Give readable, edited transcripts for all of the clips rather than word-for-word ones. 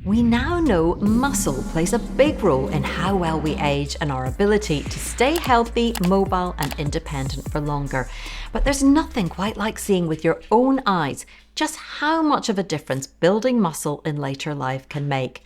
We now know muscle plays a big role in how well we age and our ability to stay healthy, mobile, and independent for longer. But there's nothing quite like seeing with your own eyes just how much of a difference building muscle in later life can make.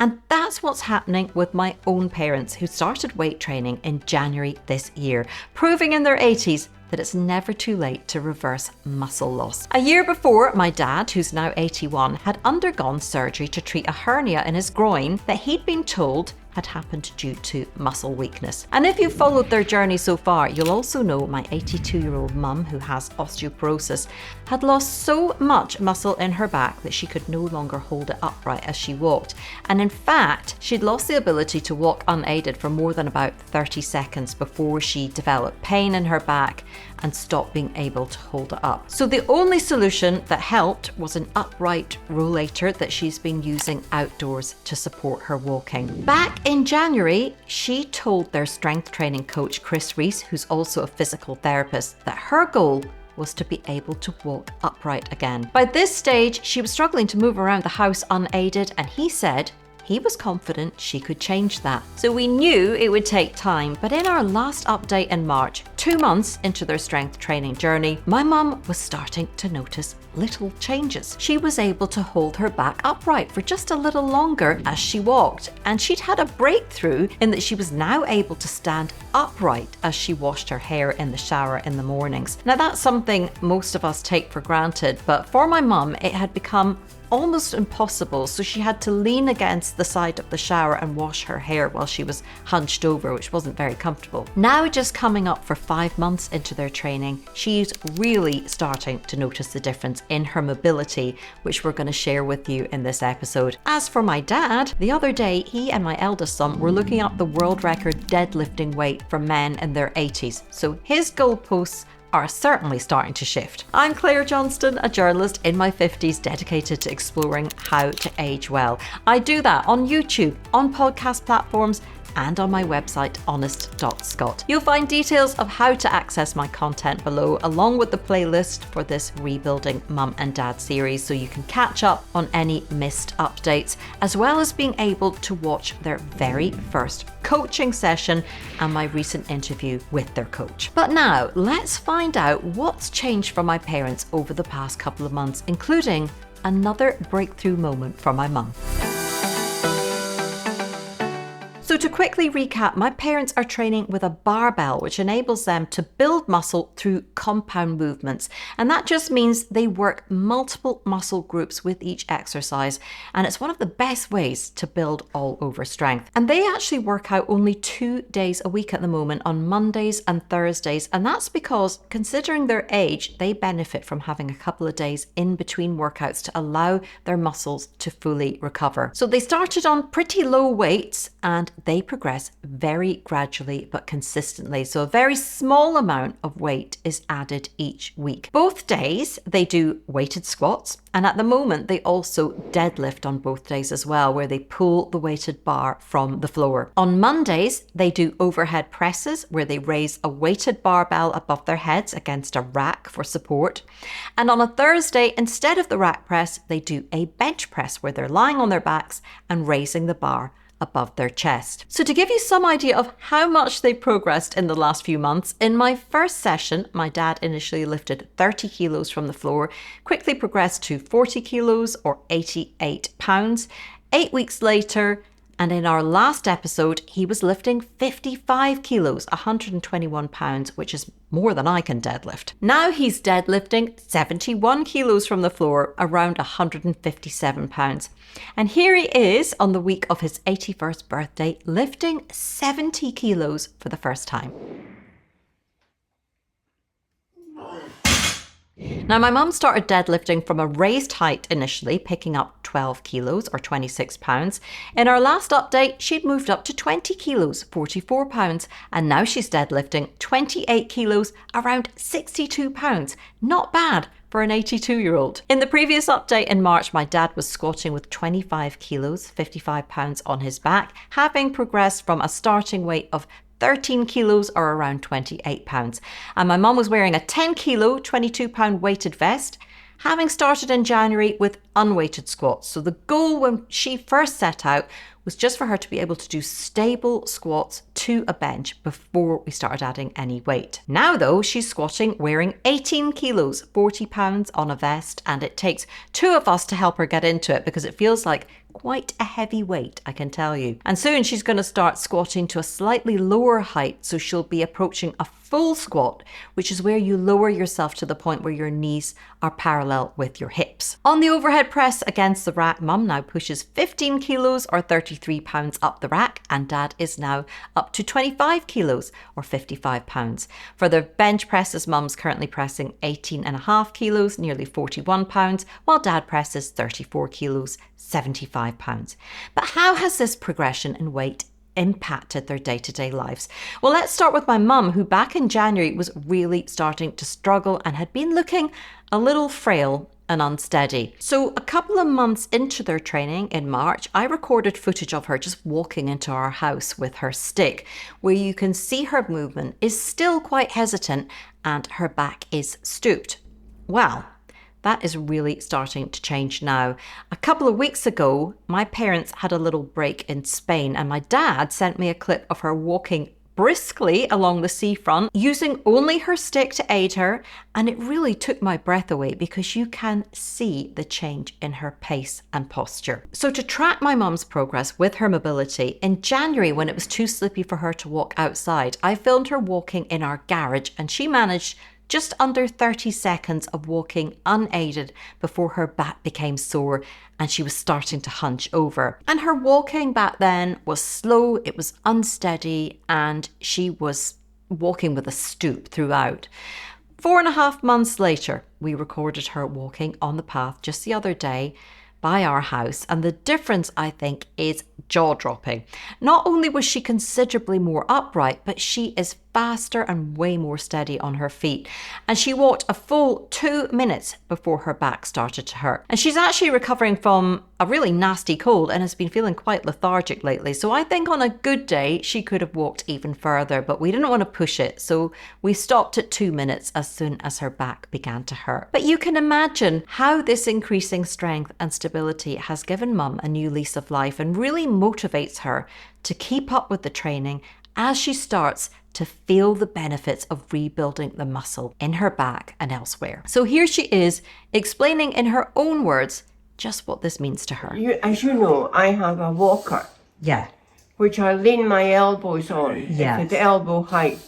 And that's what's happening with my own parents, who started weight training in January this year, proving in their 80s that it's never too late to reverse muscle loss. A year before, my dad, who's now 81, had undergone surgery to treat a hernia in his groin that he'd been told had happened due to muscle weakness. And if you've followed their journey so far, you'll also know my 82-year-old mum, who has osteoporosis, had lost so much muscle in her back that she could no longer hold it upright as she walked. And in fact, she'd lost the ability to walk unaided for more than about 30 seconds before she developed pain in her back and stopped being able to hold it up. So the only solution that helped was an upright rollator that she's been using outdoors to support her walking. Back in January, she told their strength training coach, Chris Reese, who's also a physical therapist, that her goal was to be able to walk upright again. By this stage, she was struggling to move around the house unaided, and he said he was confident she could change that. So we knew it would take time, but in our last update in March, 2 months into their strength training journey, my mum was starting to notice little changes. She was able to hold her back upright for just a little longer as she walked, and she'd had a breakthrough in that she was now able to stand upright as she washed her hair in the shower in the mornings. Now that's something most of us take for granted, but for my mum it had become almost impossible, so she had to lean against the side of the shower and wash her hair while she was hunched over, which wasn't very comfortable. Now, just coming up for 5 months into their training, she's really starting to notice the difference in her mobility, which we're going to share with you in this episode. As for my dad, the other day he and my eldest son were looking up the world record deadlifting weight for men in their 80s, so his goalposts are certainly starting to shift. I'm Clare Johnston, a journalist in my 50s dedicated to exploring how to age well. I do that on YouTube, on podcast platforms, and on my website, honest.scot. You'll find details of how to access my content below, along with the playlist for this Rebuilding Mum and Dad series, so you can catch up on any missed updates, as well as being able to watch their very first coaching session and my recent interview with their coach. But now, let's find out what's changed for my parents over the past couple of months, including another breakthrough moment for my mum. So to quickly recap, my parents are training with a barbell, which enables them to build muscle through compound movements. And that just means they work multiple muscle groups with each exercise. And it's one of the best ways to build all over strength. And they actually work out only 2 days a week at the moment, on Mondays and Thursdays. And that's because, considering their age, they benefit from having a couple of days in between workouts to allow their muscles to fully recover. So they started on pretty low weights, and they progress very gradually but consistently. So a very small amount of weight is added each week. Both days they do weighted squats, and at the moment they also deadlift on both days as well, where they pull the weighted bar from the floor. On Mondays they do overhead presses, where they raise a weighted barbell above their heads against a rack for support. And on a Thursday, instead of the rack press, they do a bench press, where they're lying on their backs and raising the bar above their chest. So to give you some idea of how much they've progressed in the last few months, in my first session, my dad initially lifted 30 kilos from the floor, quickly progressed to 40 kilos or 88 pounds. 8 weeks later, and in our last episode, he was lifting 55 kilos, 121 pounds, which is more than I can deadlift. Now he's deadlifting 71 kilos from the floor, around 157 pounds. And here he is on the week of his 81st birthday, lifting 70 kilos for the first time. Now, my mum started deadlifting from a raised height initially, picking up 12 kilos or 26 pounds. In our last update, she'd moved up to 20 kilos, 44 pounds, and now she's deadlifting 28 kilos, around 62 pounds. Not bad for an 82-year-old. In the previous update in March, my dad was squatting with 25 kilos, 55 pounds on his back, having progressed from a starting weight of 13 kilos or around 28 pounds. And my mum was wearing a 10 kilo, 22 pound weighted vest, having started in January with unweighted squats. So the goal when she first set out was just for her to be able to do stable squats to a bench before we started adding any weight. Now though, she's squatting wearing 18 kilos, 40 pounds on a vest, and it takes two of us to help her get into it because it feels like quite a heavy weight, I can tell you. And soon she's going to start squatting to a slightly lower height, so she'll be approaching a full squat, which is where you lower yourself to the point where your knees are parallel with your hips. On the overhead press against the rack, Mum now pushes 15 kilos or 33 pounds up the rack, and Dad is now up to 25 kilos or 55 pounds. For the bench presses, Mum's currently pressing 18.5 kilos, nearly 41 pounds, while Dad presses 34 kilos, 75 pounds. But how has this progression in weight impacted their day-to-day lives? Well, let's start with my mum, who back in January was really starting to struggle and had been looking a little frail and unsteady. So a couple of months into their training in March, I recorded footage of her just walking into our house with her stick, where you can see her movement is still quite hesitant and her back is stooped. Well, that is really starting to change now. A couple of weeks ago, my parents had a little break in Spain, and my dad sent me a clip of her walking briskly along the seafront, using only her stick to aid her, and it really took my breath away because you can see the change in her pace and posture. So to track my mum's progress with her mobility, in January when it was too slippy for her to walk outside, I filmed her walking in our garage, and she managed just under 30 seconds of walking unaided before her back became sore and she was starting to hunch over. And her walking back then was slow, it was unsteady, and she was walking with a stoop throughout. 4.5 months later, we recorded her walking on the path just the other day by our house, and the difference, I think, is jaw-dropping. Not only was she considerably more upright, but she is faster and way more steady on her feet. And she walked a full 2 minutes before her back started to hurt. And she's actually recovering from a really nasty cold and has been feeling quite lethargic lately. So I think on a good day, she could have walked even further, but we didn't want to push it. So we stopped at 2 minutes as soon as her back began to hurt. But you can imagine how this increasing strength and stability has given Mum a new lease of life and really motivates her to keep up with the training as she starts to feel the benefits of rebuilding the muscle in her back and elsewhere. So here she is explaining in her own words just what this means to her. As you know, I have a walker. Yeah. Which I lean my elbows on. Yes. It's at elbow height.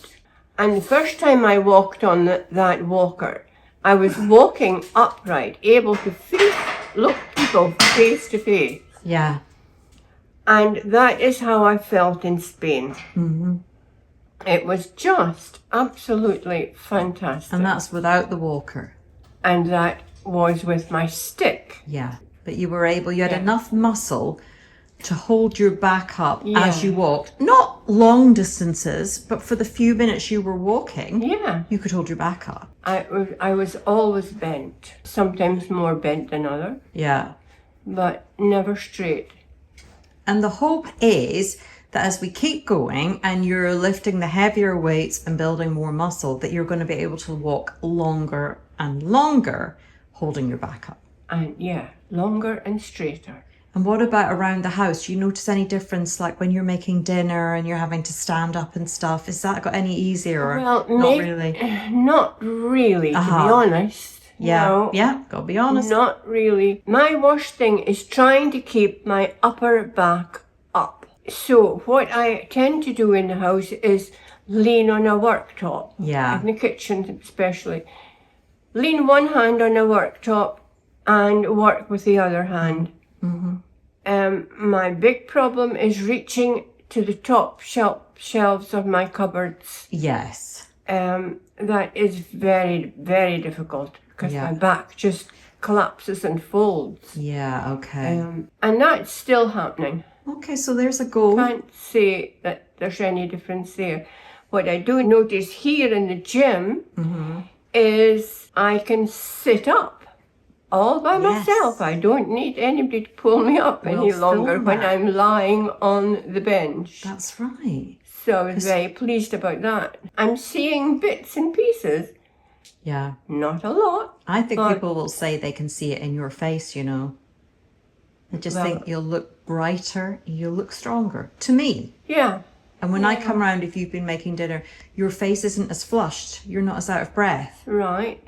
And the first time I walked on that walker, I was walking upright, able to look people face to face. Yeah. And that is how I felt in Spain. Mm-hmm. It was just absolutely fantastic. And that's without the walker. And that was with my stick. Yeah. But you were able, you had enough muscle to hold your back up as you walked. Not long distances, but for the few minutes you were walking, you could hold your back up. I was always bent. Sometimes more bent than other. Yeah. But never straight. And the hope is that as we keep going and you're lifting the heavier weights and building more muscle, that you're going to be able to walk longer and longer holding your back up. And longer and straighter. And what about around the house? Do you notice any difference, like when you're making dinner and you're having to stand up and stuff? Is that got any easier or not really? Not really, to be honest. Yeah, no, gotta be honest. Not really. My worst thing is trying to keep my upper back up. So what I tend to do in the house is lean on a worktop. Yeah. In the kitchen especially. Lean one hand on a worktop and work with the other hand. Mm-hmm. My big problem is reaching to the top shelves of my cupboards. Yes. That is very, very difficult because my back just collapses and folds. Yeah, okay. And that's still happening. Okay, so there's a goal. Can't say that there's any difference there. What I do notice here in the gym is I can sit up all by myself. I don't need anybody to pull me up any longer when I'm lying on the bench. That's right. So I was very pleased about that. I'm seeing bits and pieces, Yeah. Not a lot. I think but- people will say they can see it in your face, you know. I just Well- think you'll look brighter, you'll look stronger. To me. Yeah. And when I come round, if you've been making dinner, your face isn't as flushed. You're not as out of breath. Right.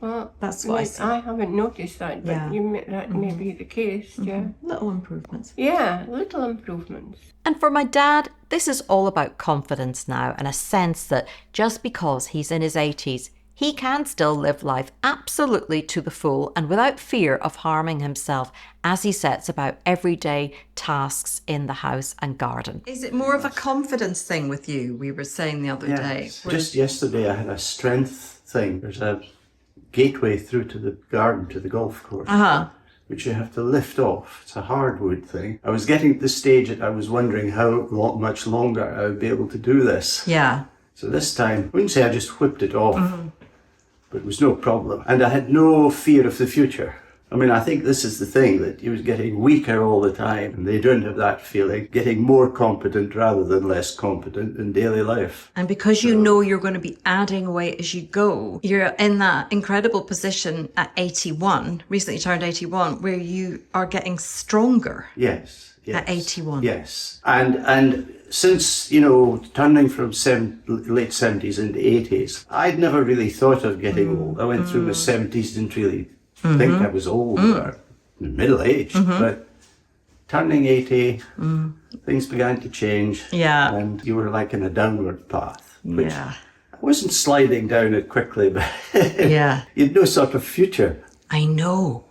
Well, That's what I see. I haven't noticed that, but Yeah. that may be the case, yeah. Little improvements. Yeah, little improvements. And for my dad, this is all about confidence now and a sense that just because he's in his 80s, he can still live life absolutely to the full and without fear of harming himself as he sets about everyday tasks in the house and garden. Is it more of a confidence thing with you? We were saying the other day. Just yesterday I had a strength thing. There's a gateway through to the garden, to the golf course, which you have to lift off. It's a hardwood thing. I was getting to the stage that I was wondering how much longer I would be able to do this. Yeah. So this time, I wouldn't say I just whipped it off, but it was no problem. And I had no fear of the future. I mean, I think this is the thing, that he was getting weaker all the time, and they don't have that feeling, getting more competent rather than less competent in daily life. And because you know you're going to be adding weight as you go, you're in that incredible position at 81, recently turned 81, where you are getting stronger. Yes. At 81. Yes. And since, you know, turning from late 70s into 80s, I'd never really thought of getting old. I went through my 70s, didn't really think I was old or middle-aged, but turning 80, things began to change. Yeah. And you were like in a downward path, which Yeah. I wasn't sliding down it quickly, but Yeah. you'd no sort of future. I know.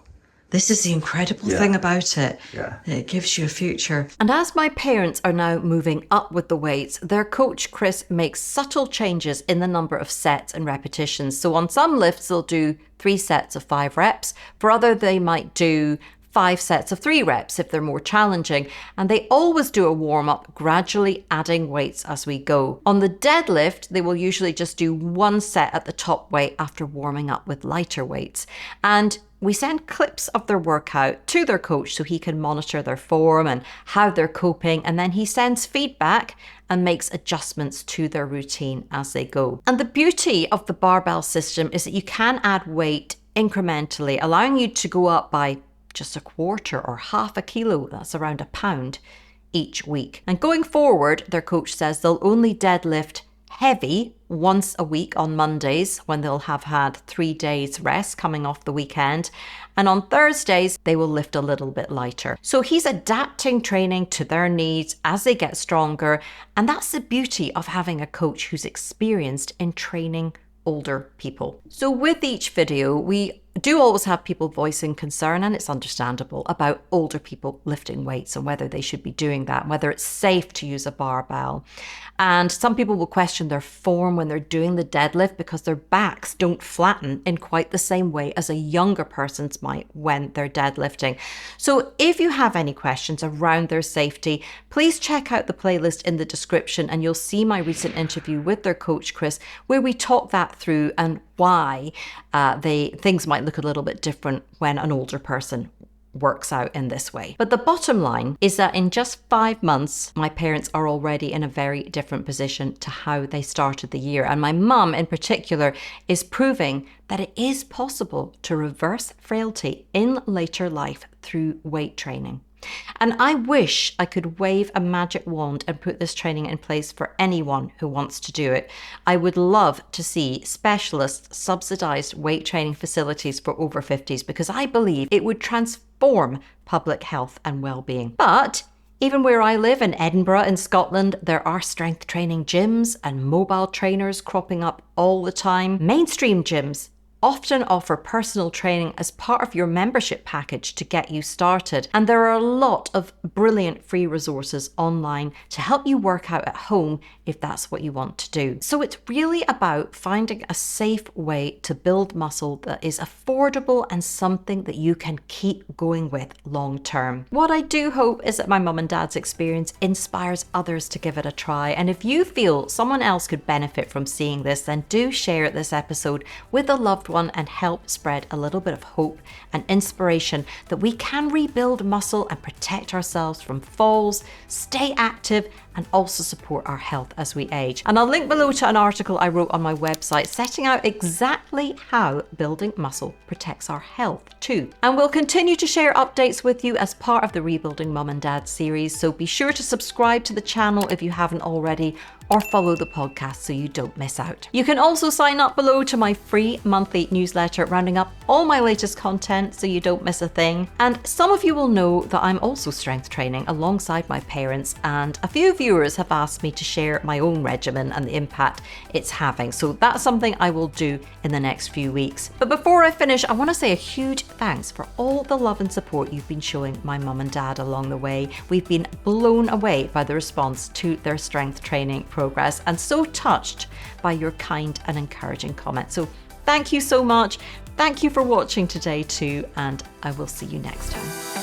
This is the incredible thing about it. Yeah. It gives you a future. And as my parents are now moving up with the weights, their coach Chris makes subtle changes in the number of sets and repetitions. So on some lifts, they'll do 3 sets of 5 reps. For other, they might do 5 sets of 3 reps if they're more challenging. And they always do a warm-up, gradually adding weights as we go. On the deadlift, they will usually just do 1 set at the top weight after warming up with lighter weights. And we send clips of their workout to their coach so he can monitor their form and how they're coping, and then he sends feedback and makes adjustments to their routine as they go. And the beauty of the barbell system is that you can add weight incrementally, allowing you to go up by just a quarter or half a kilo, that's around a pound, each week. And going forward, their coach says they'll only deadlift heavy once a week on Mondays when they'll have had 3 days rest coming off the weekend. And on Thursdays, they will lift a little bit lighter. So he's adapting training to their needs as they get stronger. And that's the beauty of having a coach who's experienced in training older people. So with each video, we do always have people voicing concern, and it's understandable, about older people lifting weights and whether they should be doing that, whether it's safe to use a barbell. And some people will question their form when they're doing the deadlift because their backs don't flatten in quite the same way as a younger person's might when they're deadlifting. So if you have any questions around their safety, please check out the playlist in the description and you'll see my recent interview with their coach, Chris, where we talk that through and why things might look a little bit different when an older person works out in this way. But the bottom line is that in just 5 months, my parents are already in a very different position to how they started the year. And my mum in particular is proving that it is possible to reverse frailty in later life through weight training. And I wish I could wave a magic wand and put this training in place for anyone who wants to do it. I would love to see specialist subsidised weight training facilities for over 50s because I believe it would transform public health and well-being. But even where I live in Edinburgh in Scotland, there are strength training gyms and mobile trainers cropping up all the time. Mainstream gyms often offer personal training as part of your membership package to get you started. And there are a lot of brilliant free resources online to help you work out at home if that's what you want to do. So it's really about finding a safe way to build muscle that is affordable and something that you can keep going with long term. What I do hope is that my mum and dad's experience inspires others to give it a try. And if you feel someone else could benefit from seeing this, then do share this episode with a loved loved one and help spread a little bit of hope and inspiration that we can rebuild muscle and protect ourselves from falls, stay active, and also support our health as we age. And I'll link below to an article I wrote on my website setting out exactly how building muscle protects our health too. And we'll continue to share updates with you as part of the Rebuilding Mum and Dad series, so be sure to subscribe to the channel if you haven't already, or follow the podcast so you don't miss out. You can also sign up below to my free monthly newsletter rounding up all my latest content so you don't miss a thing. And some of you will know that I'm also strength training alongside my parents, and a few viewers have asked me to share my own regimen and the impact it's having. So that's something I will do in the next few weeks. But before I finish, I want to say a huge thanks for all the love and support you've been showing my mum and dad along the way. We've been blown away by the response to their strength training progress and so touched by your kind and encouraging comments. So thank you so much. Thank you for watching today too, and I will see you next time.